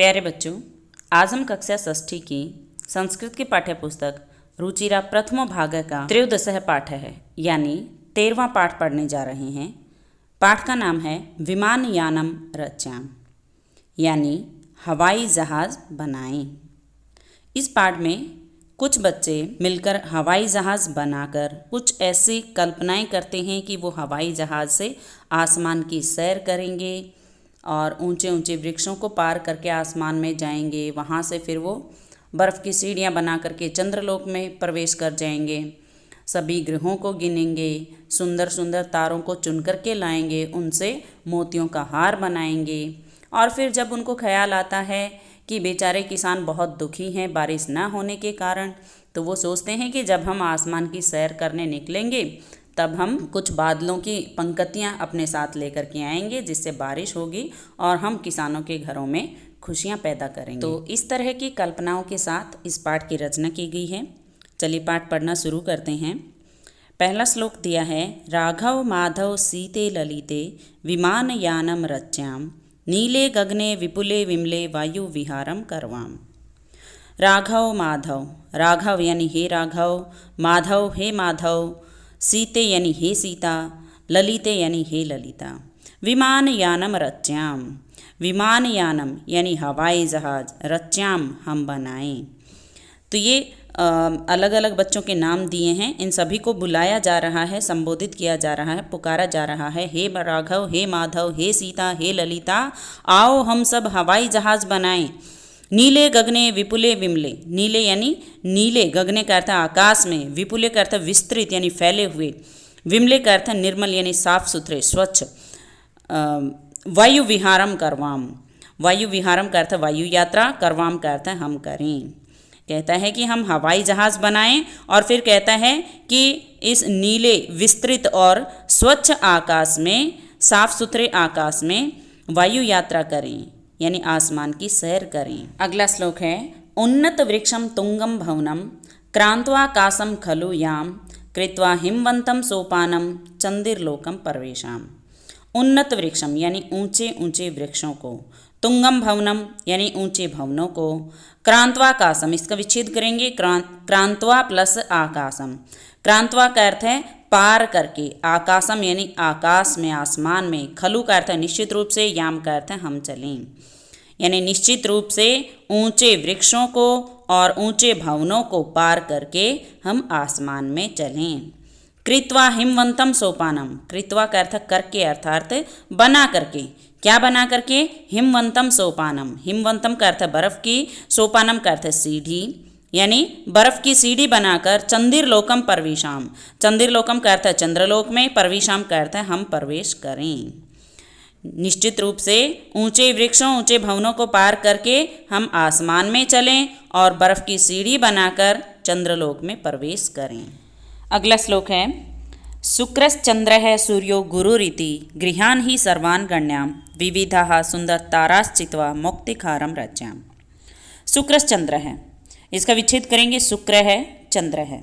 प्यारे बच्चों, आज हम कक्षा षष्ठी की संस्कृत की पाठ्य पुस्तक रुचिरा प्रथमो भाग का त्रयोदशः पाठ है, यानी 13वां पाठ पढ़ने जा रहे हैं। पाठ का नाम है विमान यानम रच्याम, यानी हवाई जहाज़ बनाएं। इस पाठ में कुछ बच्चे मिलकर हवाई जहाज़ बनाकर कुछ ऐसी कल्पनाएं करते हैं कि वो हवाई जहाज़ से आसमान की सैर करेंगे और ऊंचे ऊंचे वृक्षों को पार करके आसमान में जाएंगे। वहाँ से फिर वो बर्फ़ की सीढ़ियाँ बना करके चंद्रलोक में प्रवेश कर जाएंगे। सभी ग्रहों को गिनेंगे, सुंदर सुंदर तारों को चुन करके लाएंगे, उनसे मोतियों का हार बनाएंगे। और फिर जब उनको ख्याल आता है कि बेचारे किसान बहुत दुखी हैं बारिश ना होने के कारण, तो वो सोचते हैं कि जब हम आसमान की सैर करने निकलेंगे तब हम कुछ बादलों की पंक्तियाँ अपने साथ लेकर के आएंगे, जिससे बारिश होगी और हम किसानों के घरों में खुशियाँ पैदा करेंगे। तो इस तरह की कल्पनाओं के साथ इस पाठ की रचना की गई है। चलिए पाठ पढ़ना शुरू करते हैं। पहला श्लोक दिया है, राघव माधव सीते ललिते विमान यानम रच्याम नीले गगने विपुले विमले वायु विहारम करवाम। राघव माधव, राघव यानी हे राघव, माधव हे माधव, सीते यानी हे सीता, ललिते यानी हे ललिता। विमान यानम रच्याम, विमान यानम यानी हवाई जहाज़, रच्याम हम बनाएं। तो ये अलग अलग बच्चों के नाम दिए हैं। इन सभी को बुलाया जा रहा है, संबोधित किया जा रहा है, पुकारा जा रहा है। हे राघव, हे माधव, हे सीता, हे ललिता, आओ हम सब हवाई जहाज़ बनाएं। नीले गगने विपुले विमले, नीले यानी नीले, गगने का अर्थ आकाश में, विपुले का अर्थ विस्तृत यानी फैले हुए, विमले का अर्थ निर्मल यानी साफ सुथरे स्वच्छ। वायु विहारम करवाम, वायु विहारम का अर्थ वायु यात्रा, करवाम का अर्थ हम करें। कहता है कि हम हवाई जहाज़ बनाएं और फिर कहता है कि इस नीले विस्तृत और स्वच्छ आकाश में, साफ सुथरे आकाश में वायु यात्रा करें, यानी आसमान की सैर करें। अगला श्लोक है, उन्नत वृक्षम तुंगम भवनम क्रांत्वाकाशम खलु याम कृत्वा हिमवंतम सोपानम चंदिरलोकम परवेशाम। उन्नत वृक्षम यानी ऊंचे ऊंचे वृक्षों को, तुंगम भवनम यानी ऊंचे भवनों को, क्रांत्वाकाशम इसका विच्छेद करेंगे, क्रांत्वा प्लस आकाशम। क्रांत्वा का अर्थ है पार करके, आकाशम यानी आकाश में, आसमान में, खलु का अर्थ है निश्चित रूप से, याम का अर्थ है हम चलें, यानी निश्चित रूप से ऊंचे वृक्षों को और ऊंचे भवनों को पार करके हम आसमान में चलें। कृत्वा हिमवंतम सोपानम, कृत्वा का अर्थ करके अर्थात बना करके, क्या बना करके, हिमवंतम सोपानम, हिमवंतम का अर्थ बर्फ की, सोपानम का अर्थ सीढ़ी, यानी बर्फ की सीढ़ी बनाकर चंदिरलोकम परवेशाम, चंदिरलोकम का अर्थ है चंद्रलोक में, परवेशाम का अर्थ है हम प्रवेश करें। निश्चित रूप से ऊंचे वृक्षों, ऊंचे भवनों को पार करके हम आसमान में चलें और बर्फ की सीढ़ी बनाकर चंद्रलोक में प्रवेश करें। अगला श्लोक है, शुक्रश्चंद्र है सूर्यो गुरुरीति गृहान ही सर्वान गण्याम विविधा सुंदर ताराश्चित्वा मुक्तिखारम रच्याम। शुक्रश्चंद्र है, इसका विच्छेद करेंगे, शुक्र है चंद्र है,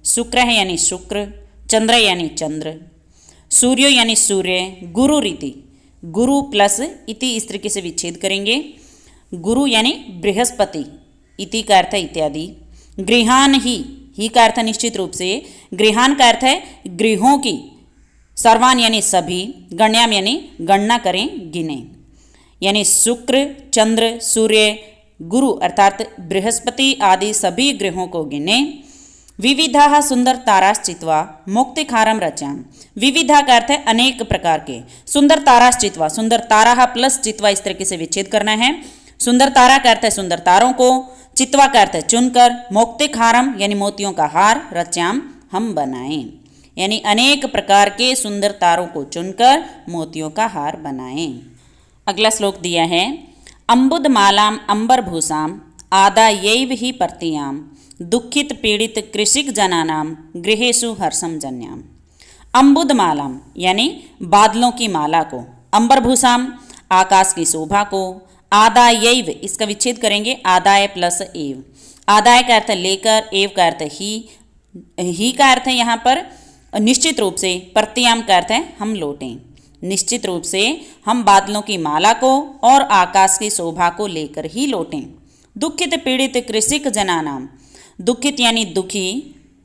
शुक्र है यानी शुक्र, चंद्र यानी चंद्र, सूर्यो यानी सूर्य, गुरु रीति, गुरु प्लस इति इस तरीके से विच्छेद करेंगे, गुरु यानी बृहस्पति, इति का अर्थ इत्यादि, गृहान ही का अर्थ निश्चित रूप से, गृहान का अर्थ है गृहों की, सर्वान यानी सभी, गण्याम यानी गणना करें, गिने, यानी शुक्र, चंद्र, सूर्य, गुरु अर्थात बृहस्पति आदि सभी ग्रहों को गिने। विविधा सुंदर ताराश्चित्वा मुक्तिखारम रच्याम, विविधा का अर्थ है अनेक प्रकार के, सुंदर ताराश्चित्वा, सुंदर तारा प्लस चित्वा इस तरीके से विच्छेद करना है। सुंदर तारा का अर्थ है सुंदर तारों को, चित्वा का अर्थ है चुनकर, मुक्तिखारम यानी मोतियों का हार, रच्याम हम बनाएं, यानी अनेक प्रकार के सुंदर तारों को चुनकर मोतियों का हार बनाएं। अगला श्लोक दिया है, अम्बुद मालाम अंबरभूषाम आदायैव ही पर्तियाम दुखित पीड़ित कृषिक जनानाम गृहेषु हर्षम जन्याम। अम्बुद मालाम यानी बादलों की माला को, अंबरभूषाम आकाश की शोभा को, आदायैव इसका विच्छेद करेंगे, आदाय प्लस एव, आदाय का अर्थ लेकर, एव का अर्थ ही का अर्थ है यहाँ पर निश्चित रूप से, पर्तियाम का अर्थ है हम लौटें, निश्चित रूप से हम बादलों की माला को और आकाश की शोभा को लेकर ही लौटें। दुखित पीड़ित कृषिक जनानाम, दुखित यानी दुखी,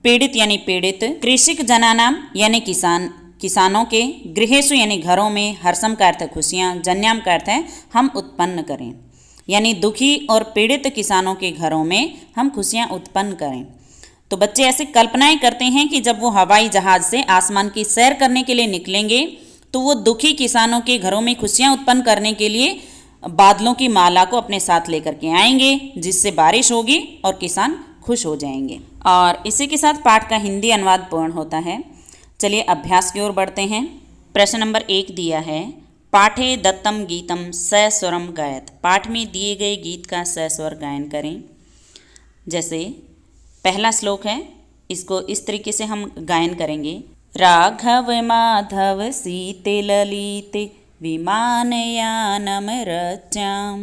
पीड़ित यानी पीड़ित, कृषिक जनानाम यानी किसानों के, गृहेशु यानी घरों में, हर्षम का अर्थ है खुशियाँ, जन्याम का अर्थ है हम उत्पन्न करें, यानी दुखी और पीड़ित किसानों के घरों में हम खुशियाँ उत्पन्न करें। तो बच्चे ऐसे कल्पनाएं करते हैं कि जब वो हवाई जहाज से आसमान की सैर करने के लिए निकलेंगे तो वो दुखी किसानों के घरों में खुशियाँ उत्पन्न करने के लिए बादलों की माला को अपने साथ लेकर के आएंगे, जिससे बारिश होगी और किसान खुश हो जाएंगे। और इसी के साथ पाठ का हिंदी अनुवाद पूर्ण होता है। चलिए अभ्यास की ओर बढ़ते हैं। प्रश्न नंबर 1 दिया है, पाठे दत्तम गीतम सस्वरम गायत। पाठ में दिए गए गीत का सस्वर गायन करें। जैसे पहला श्लोक है, इसको इस तरीके से हम गायन करेंगे। राघव माधव सीते ललिते विमानयानम रच्याम,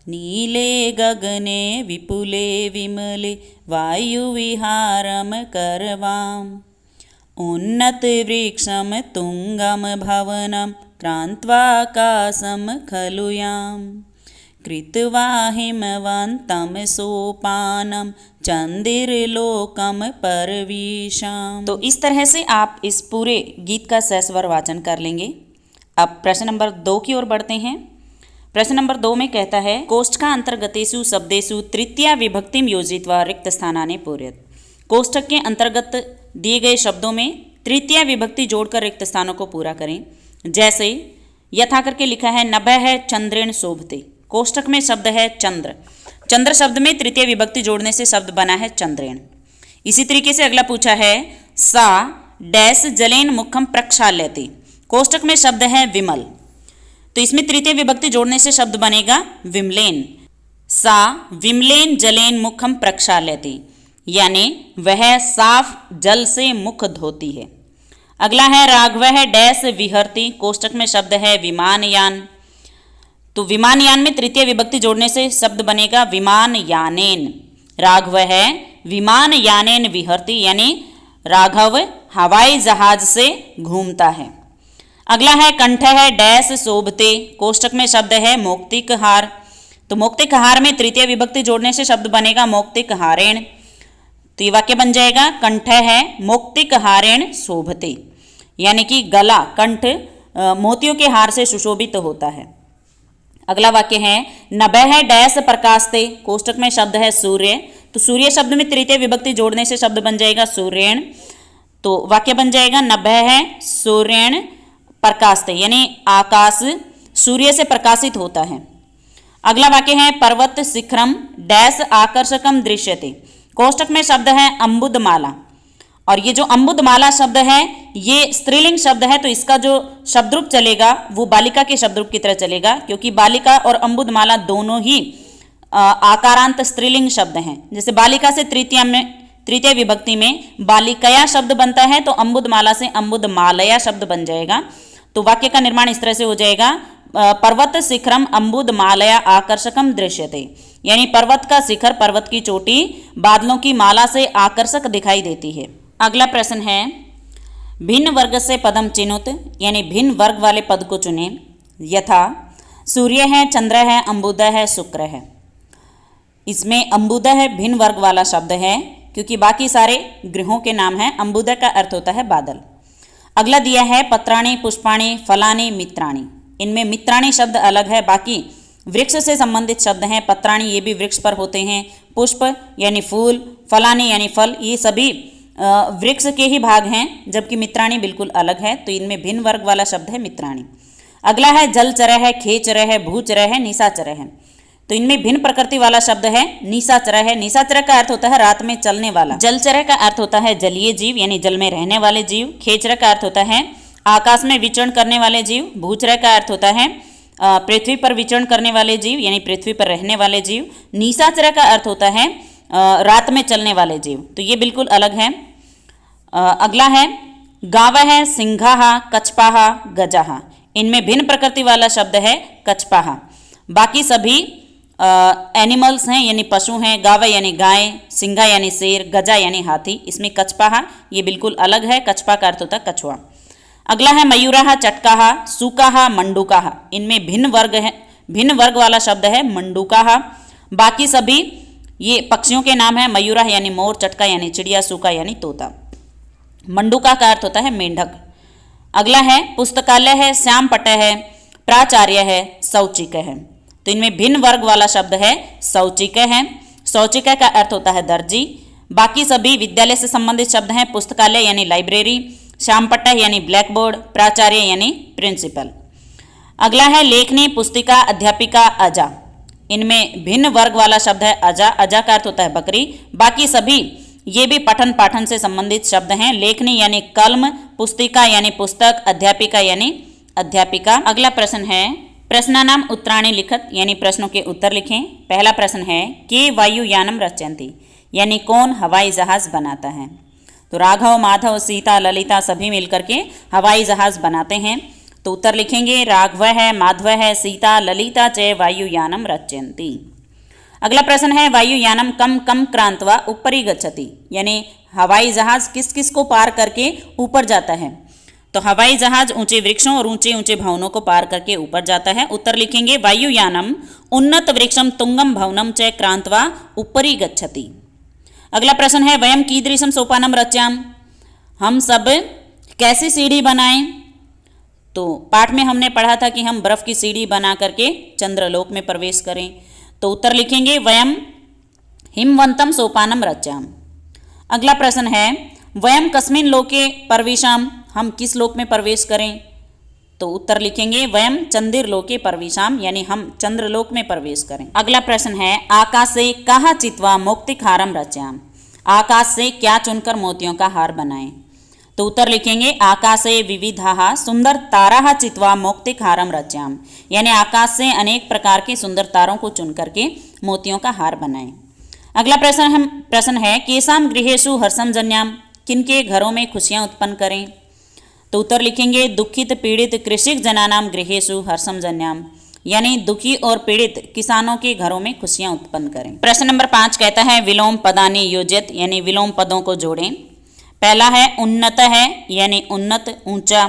नीले गगने विपुले विमले वायुविहारम करवाम, उन्नत वृक्षम तुंगम भवनम क्रांत्वाकाशम खलुयाम, कृत्वा हिमवन्तं सोपानम चंदिरलोकम परवीशाम। तो इस तरह से आप इस पूरे गीत का सस्वर वाचन कर लेंगे। अब प्रश्न नंबर 2 की ओर बढ़ते हैं। प्रश्न नंबर 2 में कहता है, कोष्ठका अंतर्गतेषु शब्देषु तृतीया विभक्तिम योजित्वा रिक्त स्थानानि पूरयेत्। कोष्ठक के अंतर्गत दिए गए शब्दों में तृतीया विभक्ति जोड़कर रिक्त स्थानों को पूरा करें। जैसे यथा करके लिखा है, नभः चंद्रेण शोभते। कोष्ठक में शब्द है चंद्र, चंद्र शब्द में तृतीय विभक्ति जोड़ने से शब्द बना है चंद्रेण। इसी तरीके से अगला पूछा है, सा डैश जलेन मुखम प्रक्षाल्यते। कोष्ठक में शब्द है विमल, तो इसमें तृतीय विभक्ति जोड़ने से शब्द बनेगा विमलेन। सा विमलेन जलेन मुखम प्रक्षाल्यते, यानी वह साफ जल से मुख धोती है। अगला है, राघवः डैश विहरति। कोष्ठक में शब्द है विमानयान, तो विमानयान में तृतीय विभक्ति जोड़ने से शब्द बनेगा विमानयानेन। राघवः विमानयानेन विहरति, यानी राघव हवाई जहाज से घूमता है। अगला है, कंठः डैश शोभते। कोष्ठक में शब्द है मौक्तिक हार, तो मौक्तिक हार में तृतीय विभक्ति जोड़ने से शब्द बनेगा मौक्तिक हारेण। तो ये वाक्य बन जाएगा, कंठः मौक्तिक हारेण शोभते, यानी कि गला, कंठ मोतियों के हार से सुशोभित होता है। अगला वाक्य है, नभः डैश प्रकाशते। कोष्ठक में शब्द है सूर्य, तो सूर्य शब्द में तृतीय विभक्ति जोड़ने से शब्द बन जाएगा सूर्येण। तो वाक्य बन जाएगा, नभः सूर्येण प्रकाशते, यानी आकाश सूर्य से प्रकाशित होता है। अगला वाक्य है, पर्वत शिखरम डैश आकर्षकम दृश्यते। कोष्ठक में शब्द है अम्बुदमाला, और ये जो अम्बुदमाला शब्द है ये स्त्रीलिंग शब्द है, तो इसका जो शब्दरूप चलेगा वो बालिका के शब्दरूप की तरह चलेगा, क्योंकि बालिका और अम्बुदमाला दोनों ही आकारांत स्त्रीलिंग शब्द हैं। जैसे बालिका से तृतीय विभक्ति में बालिकया शब्द बनता है, तो अम्बुदमाला से अम्बुदमालया शब्द बन जाएगा। तो वाक्य का निर्माण इस तरह से हो जाएगा, पर्वत शिखरम अम्बुदमालया आकर्षकम दृश्यते, यानी पर्वत का शिखर, पर्वत की चोटी बादलों की माला से आकर्षक दिखाई देती है। अगला प्रश्न है, भिन्न वर्ग से पदम चिनुत, यानी भिन्न वर्ग वाले पद को चुने। यथा सूर्य है, चंद्र है, अम्बुदय है, शुक्र है। इसमें अम्बुदय है भिन्न वर्ग वाला शब्द है, क्योंकि बाकी सारे ग्रहों के नाम हैं। अम्बुदय का अर्थ होता है बादल। अगला दिया है, पत्राणि पुष्पाणि फलानि मित्राणि। इनमें मित्राणि शब्द अलग है, बाकी वृक्ष से संबंधित शब्द हैं। पत्राणि ये भी वृक्ष पर होते हैं, पुष्प यानी फूल, फलानि यानी फल, ये सभी वृक्ष के ही भाग हैं, जबकि मित्राणि बिल्कुल अलग है। तो इनमें भिन्न वर्ग वाला शब्द है मित्राणि। अगला है, जलचर है, खेचर है, भूचर है, निशाचर है। तो इनमें भिन्न प्रकृति वाला शब्द है निशाचर है। निशाचर का अर्थ होता है रात में चलने वाला। जलचर का अर्थ होता है जलीय जीव, यानी जल में रहने वाले जीव। खेचर का अर्थ होता है आकाश में विचरण करने वाले जीव। भूचर का अर्थ होता है पृथ्वी पर विचरण करने वाले जीव, यानी पृथ्वी पर रहने वाले जीव। निशाचर का अर्थ होता है रात में चलने वाले जीव। तो ये बिल्कुल अलग है। अगला है, गावः है, सिंहाः, कछपाः, गजाः। इनमें भिन्न प्रकृति वाला शब्द है कछपाः। बाकी सभी एनिमल्स हैं, यानी पशु हैं। गावा यानी गाय, सिंघा यानी शेर, गजा यानी हाथी। इसमें कछपाः ये बिल्कुल अलग है। कछपा का अर्थ होता है कछुआ। अगला है मयूरः चटकाः सूकाः मंडूकाः। इनमें भिन्न वर्ग है, भिन्न वर्ग वाला शब्द है मंडूकाः। बाकी सभी ये पक्षियों के नाम है। मयूरः यानी मोर, चटका यानी चिड़िया, सूका यानी तोता। मंडूका का अर्थ होता है मेंढक। अगला है पुस्तकालय है, श्याम पट्ट है, प्राचार्य है, शौचिक है। तो इनमें भिन्न वर्ग वाला शब्द है शौचिक है। शौचिक का अर्थ होता है दर्जी। बाकी सभी विद्यालय से संबंधित शब्द हैं। पुस्तकालय यानी लाइब्रेरी, श्याम पट्ट यानी ब्लैक बोर्ड, प्राचार्य यानी प्रिंसिपल। अगला है लेखनी, पुस्तिका, अध्यापिका, अजा। इनमें भिन्न वर्ग वाला शब्द है अजा। अजा का अर्थ होता है बकरी। बाकी सभी ये भी पठन पाठन से संबंधित शब्द हैं। लेखनी यानी कलम, पुस्तिका यानी पुस्तक, अध्यापिका यानी अध्यापिका। अगला प्रश्न है प्रश्नानाम उत्तराणि लिखत, यानी प्रश्नों के उत्तर लिखें। पहला प्रश्न है के वायुयानम रचयन्ति, यानी कौन हवाई जहाज बनाता है। तो राघव, माधव, सीता, ललिता सभी मिलकर के हवाई जहाज बनाते हैं। तो उत्तर लिखेंगे राघव है, माधव है, सीता, ललिता च वायुयानम रचयन्ति। अगला प्रश्न है वायुयानम कम कम क्रांत्वा ऊपरी गच्छति, यानी हवाई जहाज किस किस को पार करके ऊपर जाता है। तो हवाई जहाज ऊंचे वृक्षों और ऊंचे ऊंचे भवनों को पार करके ऊपर जाता है। उत्तर लिखेंगे वायुयानम उन्नत वृक्षम तुंगम भवनम च क्रांत्वा ऊपरी गच्छति। अगला प्रश्न है वयम कीदृशम सोपानम रच्याम, हम सब कैसी सीढ़ी बनाएं। तो पाठ में हमने पढ़ा था कि हम बर्फ की सीढ़ी बना करके चंद्रलोक में प्रवेश करें। तो उत्तर लिखेंगे वयम हिमवंतम सोपानम रच्याम। अगला प्रश्न है वयम कस्मिन लोके प्रविशाम, हम किस लोक में प्रवेश करें। तो उत्तर लिखेंगे वयम चंद्रलोके प्रविशाम, यानी हम चंद्रलोक में प्रवेश करें। अगला प्रश्न है आकाशे कहा चित्वा मौक्तिकहारम रच्याम, आकाश से क्या चुनकर मोतियों का हार बनाएं। तो उत्तर लिखेंगे आकाशे विविधाः सुंदर ताराः चित्वा मौक्तिकहारम रच्याम, यानी आकाश से अनेक प्रकार के सुंदर तारों को चुन करके मोतियों का हार बनाएं। अगला प्रश्न है केसाम गृहेषु हर्षम जन्याम, किनके घरों में खुशियां उत्पन्न करें। तो उत्तर लिखेंगे दुखित पीड़ित कृषिक जनानाम गृहेषु हर्षम जन्याम, यानी दुखी और पीड़ित किसानों के घरों में खुशियां उत्पन्न करें। प्रश्न नंबर 5 कहता है विलोम पदानि योजित, यानी विलोम पदों को जोड़ें। पहला है उन्नत है, यानी उन्नत ऊंचा,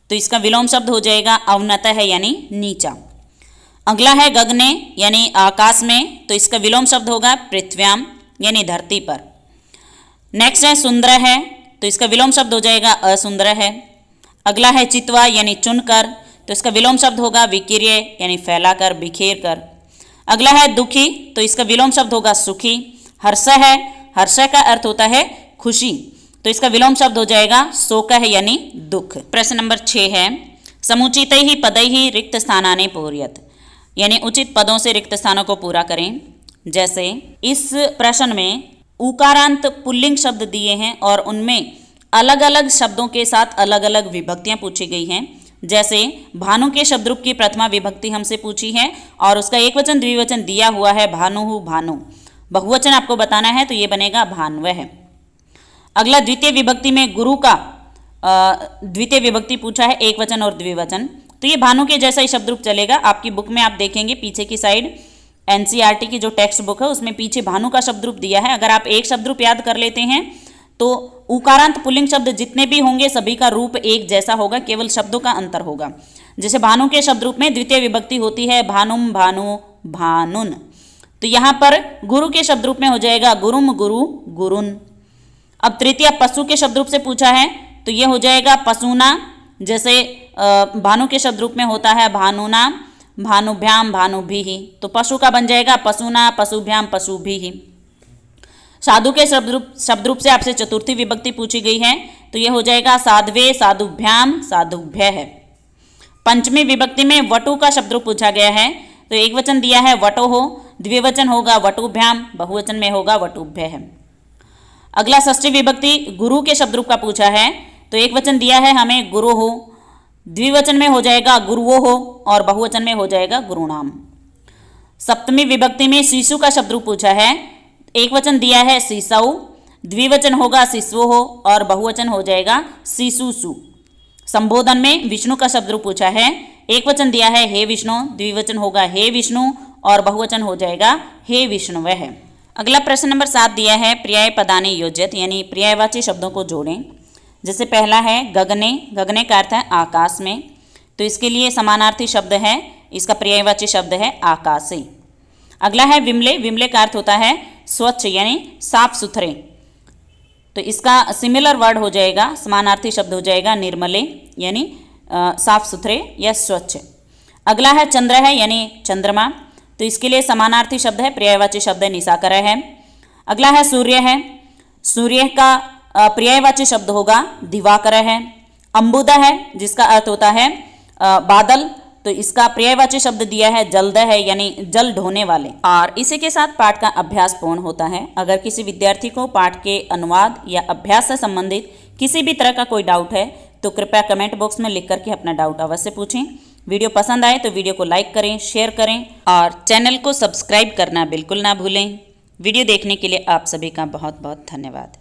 तो इसका विलोम शब्द हो जाएगा अवनत है, यानी नीचा। अगला है गगने, यानी आकाश में, तो इसका विलोम शब्द होगा पृथ्व्याम, यानी धरती पर। नेक्स्ट है सुंदर है, तो इसका विलोम शब्द हो जाएगा असुंदर है। अगला है चित्वा, यानी चुनकर, तो इसका विलोम शब्द होगा विकीर्य, यानी फैलाकर, बिखेर कर। अगला है दुखी, तो इसका विलोम शब्द होगा सुखी। हर्ष है, हर्ष का अर्थ होता है खुशी, तो इसका विलोम शब्द हो जाएगा शोक है, यानी दुख। प्रश्न नंबर 6 है समुचित ही पदै ही रिक्त स्थानानि पूरयत, यानी उचित पदों से रिक्त स्थानों को पूरा करें। जैसे इस प्रश्न में उकारांत पुल्लिंग शब्द दिए हैं और उनमें अलग अलग शब्दों के साथ अलग अलग विभक्तियां पूछी गई हैं। जैसे भानु के शब्द रूप की प्रथमा विभक्ति हमसे पूछी है और उसका एक वचन द्विवचन दिया हुआ है भानुहु भानु। बहुवचन आपको बताना है तो ये बनेगा भान्वः। अगला द्वितीय विभक्ति में गुरु का द्वितीय विभक्ति पूछा है, एक वचन और द्विवचन, तो ये भानु के जैसा ही शब्द रूप चलेगा। आपकी बुक में आप देखेंगे पीछे की साइड एनसीईआरटी की जो टेक्स्ट बुक है उसमें पीछे भानु का शब्द रूप दिया है। अगर आप एक शब्द रूप याद कर लेते हैं तो उकारांत पुल्लिंग शब्द जितने भी होंगे सभी का रूप एक जैसा होगा, केवल शब्दों का अंतर होगा। जैसे भानु के शब्द रूप में द्वितीय विभक्ति होती है भानुम भानु भानुन, तो यहाँ पर गुरु के शब्द रूप में हो जाएगा गुरुम गुरु गुरुन। अब तृतीय पशु के शब्द रूप से पूछा है तो ये हो जाएगा पशुना, जैसे भानु के शब्द रूप में होता है भानुना भानुभ्याम भानुभिः, तो पशु का बन जाएगा पशुना पशुभ्याम पशुभिः। साधु के शब्द रूप से आपसे चतुर्थी विभक्ति पूछी गई है तो ये हो जाएगा साध्वे साधुभ्याम साधुभ्यः। पंचमी विभक्ति में वटु का शब्द रूप पूछा गया है तो एक वचन दिया है वटोः, द्विवचन होगा वटुभ्याम, बहुवचन में होगा वटुभ्यः। अगला षष्ठी विभक्ति गुरु के शब्द रूप का पूछा है तो एक वचन दिया है हमें गुरुः, द्विवचन में हो जाएगा गुरुवोः और बहुवचन में हो जाएगा गुरुणाम। सप्तमी विभक्ति में शिशु का शब्द रूप पूछा है, एक वचन दिया है शिशौ, द्विवचन होगा शिशवोः और बहुवचन हो जाएगा शिशुषु। संबोधन में विष्णु का शब्द रूप पूछा है, एक वचन दिया है हे विष्णु, द्विवचन होगा हे विष्णु और बहुवचन हो जाएगा हे विष्णुवः। अगला प्रश्न नंबर 7 दिया है पर्याय पदानि योजित, यानी पर्यायवाची शब्दों को जोड़ें। जैसे पहला है गगने, गगने का अर्थ है आकाश में, तो इसके लिए समानार्थी शब्द है, इसका पर्यायवाची शब्द है आकाशे। अगला है विमले, विमले का अर्थ होता है स्वच्छ यानी साफ सुथरे, तो इसका सिमिलर वर्ड हो जाएगा, समानार्थी शब्द हो जाएगा निर्मले यानी साफ सुथरे या स्वच्छ। अगला है चंद्र है यानी चंद्रमा, तो इसके लिए समानार्थी शब्द है, पर्यायवाची शब्द है निशाकर है। अगला है सूर्य है, सूर्य का पर्यायवाची शब्द होगा दिवाकर है। अंबुदा है जिसका अर्थ होता है बादल, तो इसका पर्यायवाची शब्द दिया है जल्द है यानी जल ढोने वाले। और इसी के साथ पाठ का अभ्यास पूर्ण होता है। अगर किसी विद्यार्थी को पाठ के अनुवाद या अभ्यास से संबंधित किसी भी तरह का कोई डाउट है तो कृपया कमेंट बॉक्स में लिख करके अपना डाउट अवश्य पूछें। वीडियो पसंद आए तो वीडियो को लाइक करें, शेयर करें और चैनल को सब्सक्राइब करना बिल्कुल ना भूलें। वीडियो देखने के लिए आप सभी का बहुत बहुत धन्यवाद।